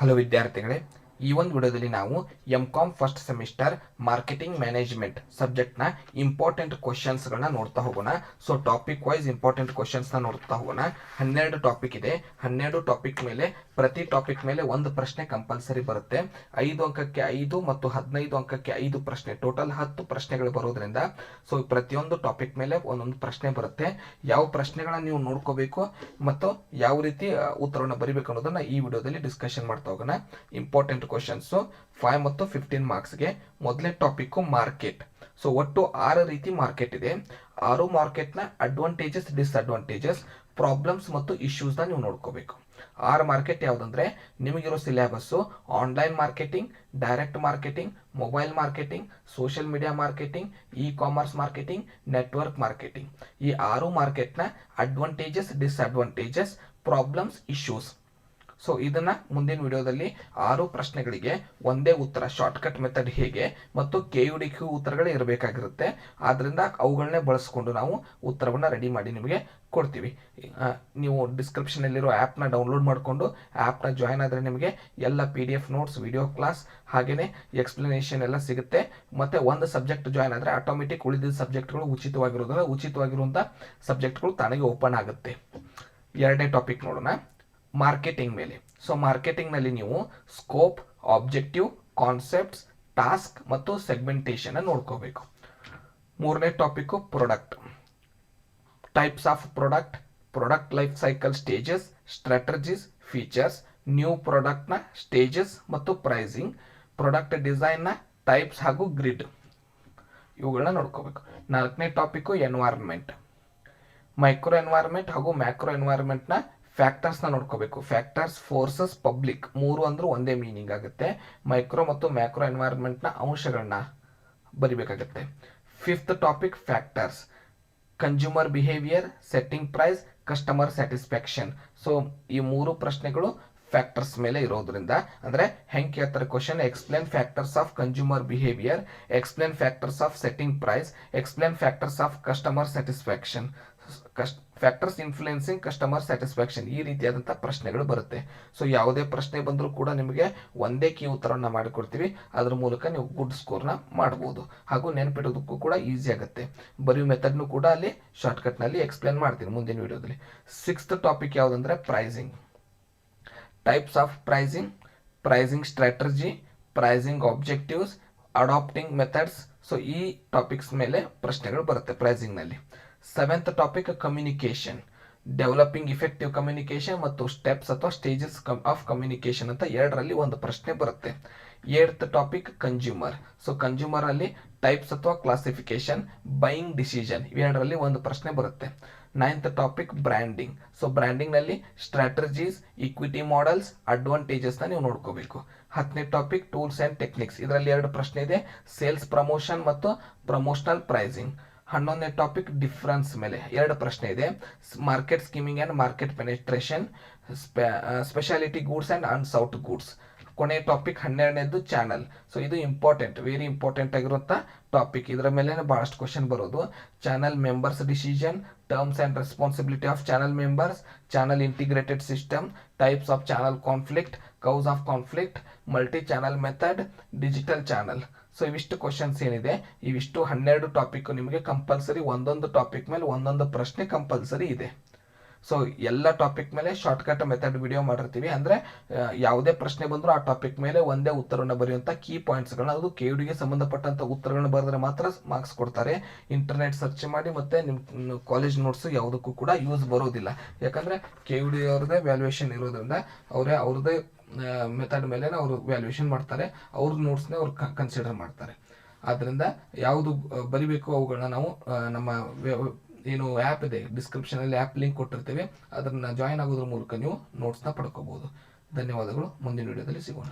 Hello ವಿದ್ಯಾರ್ಥಿಗಳೇ, ಈ ಒಂದು ವಿಡಿಯೋದಲ್ಲಿ ನಾವು MCom first semester marketing management ಸಬ್ಜೆಕ್ಟ್ನ ಇಂಪಾರ್ಟೆಂಟ್ ಕ್ವಶನ್ಸ್ಗಳನ್ನ ನೋಡ್ತಾ ಹೋಗೋಣ. ಸೊ ಟಾಪಿಕ್ ವೈಸ್ ಇಂಪಾರ್ಟೆಂಟ್ ಕ್ವಶನ್ಸ್ನ ನೋಡ್ತಾ ಹೋಗೋಣ. 12 ಟಾಪಿಕ್ ಇದೆ. 12 ಟಾಪಿಕ್ ಮೇಲೆ ಪ್ರತಿ ಟಾಪಿಕ್ ಮೇಲೆ ಒಂದು ಪ್ರಶ್ನೆ ಕಂಪಲ್ಸರಿ ಬರುತ್ತೆ. 5 ಅಂಕಕ್ಕೆ 5 ಮತ್ತು 15 ಅಂಕಕ್ಕೆ 5 ಪ್ರಶ್ನೆ, ಟೋಟಲ್ 10 ಪ್ರಶ್ನೆಗಳು ಬರೋದ್ರಿಂದ ಸೊ ಪ್ರತಿಯೊಂದು ಟಾಪಿಕ್ ಮೇಲೆ ಒಂದೊಂದು ಪ್ರಶ್ನೆ ಬರುತ್ತೆ. ಯಾವ ಪ್ರಶ್ನೆಗಳನ್ನ ನೀವು ನೋಡ್ಕೋಬೇಕು ಮತ್ತು ಯಾವ ರೀತಿ ಉತ್ತರವನ್ನು ಬರೀಬೇಕು ಅನ್ನೋದನ್ನ ಈ ವಿಡಿಯೋದಲ್ಲಿ ಡಿಸ್ಕಷನ್ ಮಾಡ್ತಾ ಹೋಗೋಣ. ಇಂಪಾರ್ಟೆಂಟ್ ಕ್ವಶನ್ಸ್ 5 ಮತ್ತು 15 ಮಾರ್ಕ್ಸ್ಗೆ. ಮೊದಲನೇ ಟಾಪಿಕ್ ಮಾರ್ಕೆಟ್. ಸೊ ಒಟ್ಟು 6 ರೀತಿ ಮಾರ್ಕೆಟ್ ಇದೆ. 6 ಮಾರ್ಕೆಟ್ನ ಅಡ್ವಾಂಟೇಜಸ್, ಡಿಸ್ಅಡ್ವಾಂಟೇಜಸ್, ಪ್ರಾಬ್ಲಮ್ಸ್ ಮತ್ತು ಇಶ್ಯೂಸ್ನ ನೀವು ನೋಡ್ಕೋಬೇಕು. 6 ಮಾರ್ಕೆಟ್ ಯಾವುದಂದ್ರೆ ನಿಮಗಿರೋ syllabus online marketing, direct marketing, mobile marketing, social media marketing, e commerce marketing, network marketing. ಈ 6 ಮಾರ್ಕೆಟ್ನ advantages, disadvantages, problems, issues. So ಇದನ್ನ ಮುಂದಿನ ವಿಡಿಯೋದಲ್ಲಿ 6 ಪ್ರಶ್ನೆಗಳಿಗೆ ಒಂದೇ ಉತ್ತರ, ಶಾರ್ಟ್ಕಟ್ ಮೆಥಡ್ ಹೇಗೆ ಮತ್ತು KUDQ ಉತ್ತರಗಳೇ ಇರಬೇಕಾಗಿರುತ್ತೆ. ಆದ್ರಿಂದ ಅವುಗಳನ್ನೇ ಬಳಸ್ಕೊಂಡು ನಾವು ಉತ್ತರವನ್ನ ರೆಡಿ ಮಾಡಿ ನಿಮಗೆ ಕೊಡ್ತೀವಿ. ನೀವು ಡಿಸ್ಕ್ರಿಪ್ಷನ್ ಅಲ್ಲಿರೋ ಆ್ಯಪ್ನ ಡೌನ್ಲೋಡ್ ಮಾಡಿಕೊಂಡು ಆ್ಯಪ್ನ ಜಾಯ್ನ್ ಆದರೆ ನಿಮಗೆ ಎಲ್ಲ PDF ನೋಟ್ಸ್, ವಿಡಿಯೋ ಕ್ಲಾಸ್, ಹಾಗೆಯೇ ಎಕ್ಸ್ಪ್ಲನೇಷನ್ ಎಲ್ಲ ಸಿಗುತ್ತೆ. ಮತ್ತೆ ಒಂದು ಸಬ್ಜೆಕ್ಟ್ ಜಾಯ್ನ್ ಆದರೆ ಆಟೋಮೆಟಿಕ್ ಉಳಿದಿದ್ದ ಸಬ್ಜೆಕ್ಟ್ಗಳು ಉಚಿತವಾಗಿರುವಂಥ ಸಬ್ಜೆಕ್ಟ್ಗಳು ತಾನಾಗೆ ಓಪನ್ ಆಗುತ್ತೆ. ಎರಡನೇ ಟಾಪಿಕ್ ನೋಡೋಣ, ಮಾರ್ಕೆಟಿಂಗ್ ಮೇಲೆ. ಸೊ ಮಾರ್ಕೆಟಿಂಗ್ನಲ್ಲಿ ನೀವು ಸ್ಕೋಪ್, ಆಬ್ಜೆಕ್ಟಿವ್, ಕಾನ್ಸೆಪ್ಟ್ಸ್, ಟಾಸ್ಕ್ ಮತ್ತು ಸೆಗ್ಮೆಂಟೇಷನ್ ನೋಡ್ಕೋಬೇಕು. ಮೂರನೇ topic product. Types of product, product life cycle stages, strategies, features, new ಪ್ರಾಡಕ್ಟ್ನ ಸ್ಟೇಜಸ್ ಮತ್ತು ಪ್ರೈಸಿಂಗ್, ಪ್ರಾಡಕ್ಟ್ ಡಿಸೈನ್ನ ಟೈಪ್ಸ್ ಹಾಗೂ ಗ್ರಿಡ್, ಇವುಗಳನ್ನ ನೋಡ್ಕೋಬೇಕು. ನಾಲ್ಕನೇ ಟಾಪಿಕ್ ಎನ್ವೈರ್ಮೆಂಟ್. ಮೈಕ್ರೋ ಎನ್ವೈರ್ಮೆಂಟ್ ಹಾಗೂ ಮ್ಯಾಕ್ರೋ ಎನ್ವೈರ್ಮೆಂಟ್ನ ಫ್ಯಾಕ್ಟರ್ಸ್ನ ನೋಡ್ಕೋಬೇಕು. ಫ್ಯಾಕ್ಟರ್ಸ್, ಫೋರ್ಸಸ್, ಪಬ್ಲಿಕ್, ಮೂರು ಅಂದ್ರೂ ಒಂದೇ ಮೀನಿಂಗ್ ಆಗುತ್ತೆ. ಮೈಕ್ರೋ ಮತ್ತು ಮ್ಯಾಕ್ರೋ ಎನ್ವೈರ್ಮೆಂಟ್ನ ಅಂಶಗಳನ್ನ ಬರಿಬೇಕಾಗುತ್ತೆ. Fifth topic factors. Consumer behaviour, setting price, customer satisfaction. So ಈ ಮೂರು ಪ್ರಶ್ನೆಗಳು ಫ್ಯಾಕ್ಟರ್ಸ್ ಮೇಲೆ ಇರೋದ್ರಿಂದ, ಅಂದ್ರೆ ಹೆಂಗೆ ಕೇಳ್ತಾರೆ question, explain factors of consumer behaviour, explain factors of setting price, explain factors of customer satisfaction, factors influencing customer satisfaction. ಈ ರೀತಿಯಾದಂಥ ಪ್ರಶ್ನೆಗಳು ಬರುತ್ತೆ. ಸೊ ಯಾವುದೇ ಪ್ರಶ್ನೆ ಬಂದರೂ ಕೂಡ ನಿಮಗೆ ಒಂದೇ ಕೀ ಉತ್ತರವನ್ನು ಮಾಡಿಕೊಡ್ತೀವಿ. ಅದ್ರ ಮೂಲಕ ನೀವು ಗುಡ್ ಸ್ಕೋರ್ನ ಮಾಡ್ಬೋದು ಹಾಗೂ ನೆನಪಿಡೋದಕ್ಕೂ ಕೂಡ ಈಸಿ ಆಗುತ್ತೆ. ಬರೆಯೋ ಮೆಥಡ್ನು ಕೂಡ ಅಲ್ಲಿ ಶಾರ್ಟ್ಕಟ್ನಲ್ಲಿ ಎಕ್ಸ್ಪ್ಲೇನ್ ಮಾಡ್ತೀನಿ ಮುಂದಿನ ವಿಡಿಯೋದಲ್ಲಿ. ಸಿಕ್ಸ್ತ್ ಟಾಪಿಕ್ ಯಾವುದಂದ್ರೆ pricing. Types of pricing, pricing strategy, pricing objectives, adapting methods. So ಈ ಟಾಪಿಕ್ಸ್ ಮೇಲೆ ಪ್ರಶ್ನೆಗಳು ಬರುತ್ತೆ ಪ್ರೈಸಿಂಗ್ನಲ್ಲಿ. Seventh topic communication. Developing effective communication ಮತ್ತು ಸ್ಟೆಪ್ಸ್ ಅಥವಾ ಸ್ಟೇಜಸ್ ಆಫ್ ಕಮ್ಯುನಿಕೇಷನ್ ಅಂತ ಎರಡರಲ್ಲಿ ಒಂದು ಪ್ರಶ್ನೆ ಬರುತ್ತೆ. Eighth topic consumer. So consumer ಅಲ್ಲಿ ಟೈಪ್ಸ್ ಅಥವಾ ಕ್ಲಾಸಿಫಿಕೇಶನ್, ಬೈಯಿಂಗ್ ಡಿಸಿಷನ್, ಇವೆರಡರಲ್ಲಿ ಒಂದು ಪ್ರಶ್ನೆ ಬರುತ್ತೆ. Ninth topic branding. So branding ನಲ್ಲಿ ಸ್ಟ್ರಾಟಜೀಸ್, ಇಕ್ವಿಟಿ ಮಾಡೆಲ್ಸ್, ಅಡ್ವಾಂಟೇಜಸ್ನ ನೀವು ನೋಡ್ಕೋಬೇಕು. ಹತ್ತನೇ ಟಾಪಿಕ್ ಟೂಲ್ಸ್ ಆ್ಯಂಡ್ ಟೆಕ್ನಿಕ್ಸ್. ಇದರಲ್ಲಿ ಎರಡು ಪ್ರಶ್ನೆ ಇದೆ, ಸೇಲ್ಸ್ ಪ್ರಮೋಷನ್ ಮತ್ತು ಪ್ರಮೋಷನಲ್ ಪ್ರೈಸಿಂಗ್. 11ನೇ ಟಾಪಿಕ್ ಡಿಫರೆನ್ಸ್ ಮೇಲೆ ಎರಡು ಪ್ರಶ್ನೆ ಇದೆ, market skimming and market penetration, speciality goods and unsought goods. ಕೊನೆಯ ಟಾಪಿಕ್ 12ನೇದು ಚಾನಲ್. ಸೊ ಇದು ಇಂಪಾರ್ಟೆಂಟ್, ವೆರಿ ಇಂಪಾರ್ಟೆಂಟ್ ಆಗಿರುವಂಥ ಟಾಪಿಕ್. ಇದರ ಮೇಲೆ ಬಹಳಷ್ಟು ಕ್ವಶನ್ ಬರೋದು. Channel members decision, terms and responsibility of channel members, channel integrated system, types of channel conflict, cause of conflict, multi channel method, digital channel. So ಇವಿಷ್ಟು questions ಏನಿದೆ, ಇವಿಷ್ಟು 12 topic ನಿಮಗೆ compulsory, ಒಂದೊಂದು ಟಾಪಿಕ್ ಮೇಲೆ ಒಂದೊಂದು ಪ್ರಶ್ನೆ ಕಂಪಲ್ಸರಿ ಇದೆ. ಸೊ ಎಲ್ಲ ಟಾಪಿಕ್ ಮೇಲೆ ಶಾರ್ಟ್ಕಟ್ ಮೆಥಡ್ ವಿಡಿಯೋ ಮಾಡಿರ್ತೀವಿ. ಅಂದರೆ ಯಾವುದೇ ಪ್ರಶ್ನೆ ಬಂದರೂ ಆ ಟಾಪಿಕ್ ಮೇಲೆ ಒಂದೇ ಉತ್ತರವನ್ನು ಬರೆಯುವಂಥ ಕೀ ಪಾಯಿಂಟ್ಸ್ಗಳನ್ನ, ಅದು KUDಗೆ ಸಂಬಂಧಪಟ್ಟಂಥ ಉತ್ತರಗಳನ್ನ ಬರೆದ್ರೆ ಮಾತ್ರ ಮಾರ್ಕ್ಸ್ ಕೊಡ್ತಾರೆ. ಇಂಟರ್ನೆಟ್ ಸರ್ಚ್ ಮಾಡಿ ಮತ್ತು ನಿಮ್ಮ ಕಾಲೇಜ್ ನೋಟ್ಸು ಯಾವುದಕ್ಕೂ ಕೂಡ ಯೂಸ್ ಬರೋದಿಲ್ಲ. ಯಾಕಂದರೆ KUD ಅವ್ರದ್ದೇ ವ್ಯಾಲ್ಯೂಯೇಷನ್ ಇರೋದ್ರಿಂದ ಅವ್ರದ್ದೇ ಮೆಥಡ್ ಮೇಲೆ ಅವರು ವ್ಯಾಲ್ಯೂಯೇಷನ್ ಮಾಡ್ತಾರೆ, ಅವ್ರ ನೋಟ್ಸ್ನೇ ಅವ್ರು ಕನ್ಸಿಡರ್ ಮಾಡ್ತಾರೆ. ಆದ್ದರಿಂದ ಯಾವುದು ಬರಿಬೇಕು ಅವುಗಳನ್ನ ನಾವು ನಮ್ಮ ಏನು ಆ್ಯಪ್ ಇದೆ, ಡಿಸ್ಕ್ರಿಪ್ಷನಲ್ಲಿ ಆ್ಯಪ್ ಲಿಂಕ್ ಕೊಟ್ಟಿರ್ತೇವೆ, ಅದನ್ನು ಜಾಯಿನ್ ಆಗೋದ್ರ ಮೂಲಕ ನೀವು ನೋಟ್ಸ್ನ ಪಡ್ಕೋಬೋದು. ಧನ್ಯವಾದಗಳು. ಮುಂದಿನ ವಿಡಿಯೋದಲ್ಲಿ ಸಿಗೋಣ.